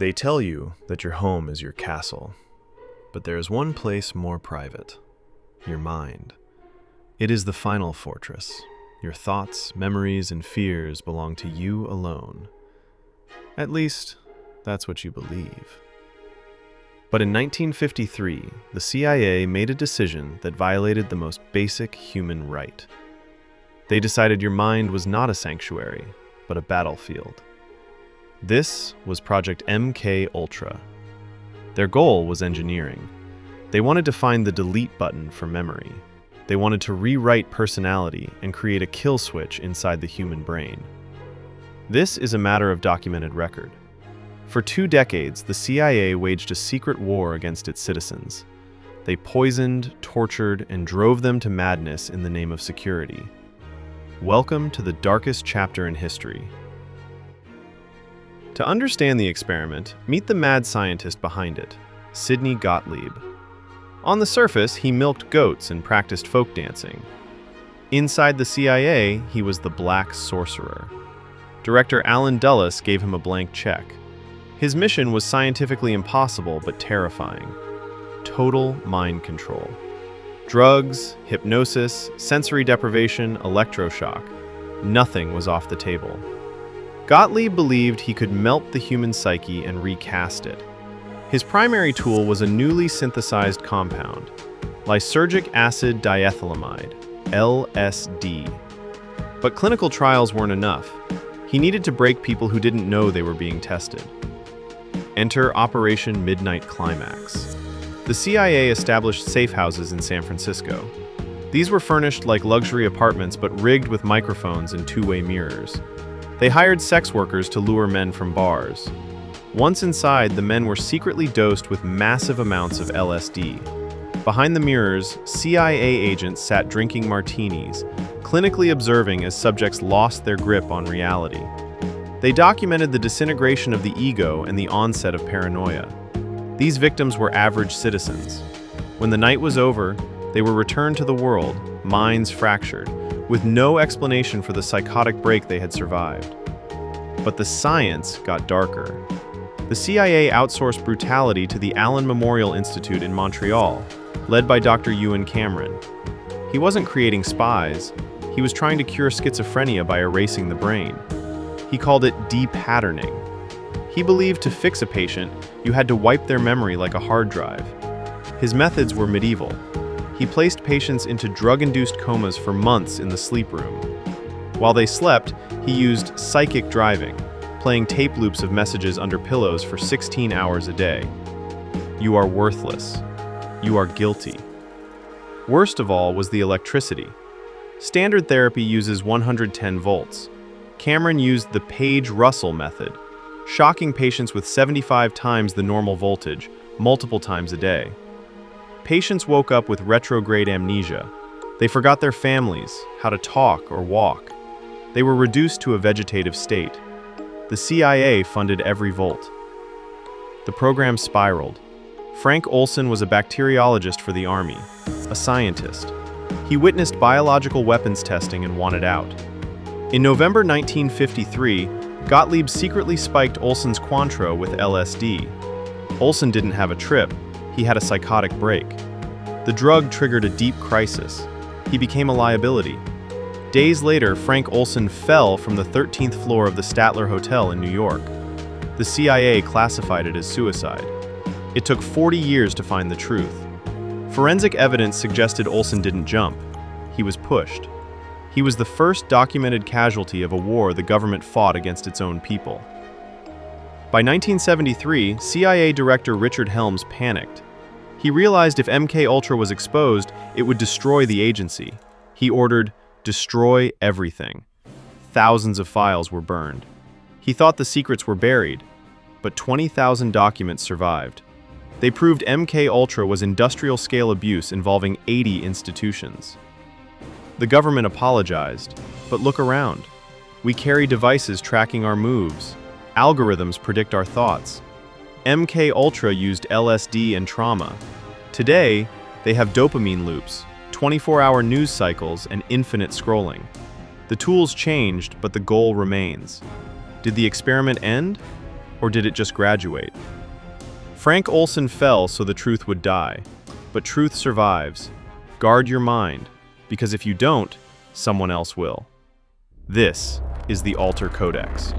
They tell you that your home is your castle, but there is one place more private, your mind. It is the final fortress. Your thoughts, memories, and fears belong to you alone. At least, that's what you believe. But in 1953, the CIA made a decision that violated the most basic human right. They decided your mind was not a sanctuary, but a battlefield. This was Project MK Ultra. Their goal was engineering. They wanted to find the delete button for memory. They wanted to rewrite personality and create a kill switch inside the human brain. This is a matter of documented record. For 2 decades, the CIA waged a secret war against its citizens. They poisoned, tortured, and drove them to madness in the name of security. Welcome to the darkest chapter in history. To understand the experiment, meet the mad scientist behind it, Sidney Gottlieb. On the surface, he milked goats and practiced folk dancing. Inside the CIA, he was the Black Sorcerer. Director Allen Dulles gave him a blank check. His mission was scientifically impossible but terrifying. Total mind control. Drugs, hypnosis, sensory deprivation, electroshock. Nothing was off the table. Gottlieb believed he could melt the human psyche and recast it. His primary tool was a newly synthesized compound, lysergic acid diethylamide, LSD. But clinical trials weren't enough. He needed to break people who didn't know they were being tested. Enter Operation Midnight Climax. The CIA established safe houses in San Francisco. These were furnished like luxury apartments but rigged with microphones and two-way mirrors. They hired sex workers to lure men from bars. Once inside, the men were secretly dosed with massive amounts of LSD. Behind the mirrors, CIA agents sat drinking martinis, clinically observing as subjects lost their grip on reality. They documented the disintegration of the ego and the onset of paranoia. These victims were average citizens. When the night was over, they were returned to the world, minds fractured, with no explanation for the psychotic break they had survived. But the science got darker. The CIA outsourced brutality to the Allen Memorial Institute in Montreal, led by Dr. Ewen Cameron. He wasn't creating spies. He was trying to cure schizophrenia by erasing the brain. He called it de-patterning. He believed to fix a patient, you had to wipe their memory like a hard drive. His methods were medieval. He placed patients into drug-induced comas for months in the sleep room. While they slept, he used psychic driving, playing tape loops of messages under pillows for 16 hours a day. You are worthless. You are guilty. Worst of all was the electricity. Standard therapy uses 110 volts. Cameron used the Page-Russell method, shocking patients with 75 times the normal voltage, multiple times a day. Patients woke up with retrograde amnesia. They forgot their families, how to talk or walk. They were reduced to a vegetative state. The CIA funded every volt. The program spiraled. Frank Olsen was a bacteriologist for the Army, a scientist. He witnessed biological weapons testing and wanted out. In November 1953, Gottlieb secretly spiked Olsen's Cointreau with LSD. Olsen didn't have a trip, he had a psychotic break. The drug triggered a deep crisis. He became a liability. Days later, Frank Olsen fell from the 13th floor of the Statler Hotel in New York. The CIA classified it as suicide. It took 40 years to find the truth. Forensic evidence suggested Olsen didn't jump. He was pushed. He was the first documented casualty of a war the government fought against its own people. By 1973, CIA Director Richard Helms panicked. He realized if MK Ultra was exposed, it would destroy the agency. He ordered, "Destroy everything." Thousands of files were burned. He thought the secrets were buried, but 20,000 documents survived. They proved MK Ultra was industrial-scale abuse involving 80 institutions. The government apologized, but look around. We carry devices tracking our moves. Algorithms predict our thoughts. MK Ultra used LSD and trauma. Today, they have dopamine loops, 24-hour news cycles, and infinite scrolling. The tools changed, but the goal remains. Did the experiment end? Or did it just graduate? Frank Olsen fell so the truth would die, but truth survives. Guard your mind, because if you don't, someone else will. This is the Alter Codex.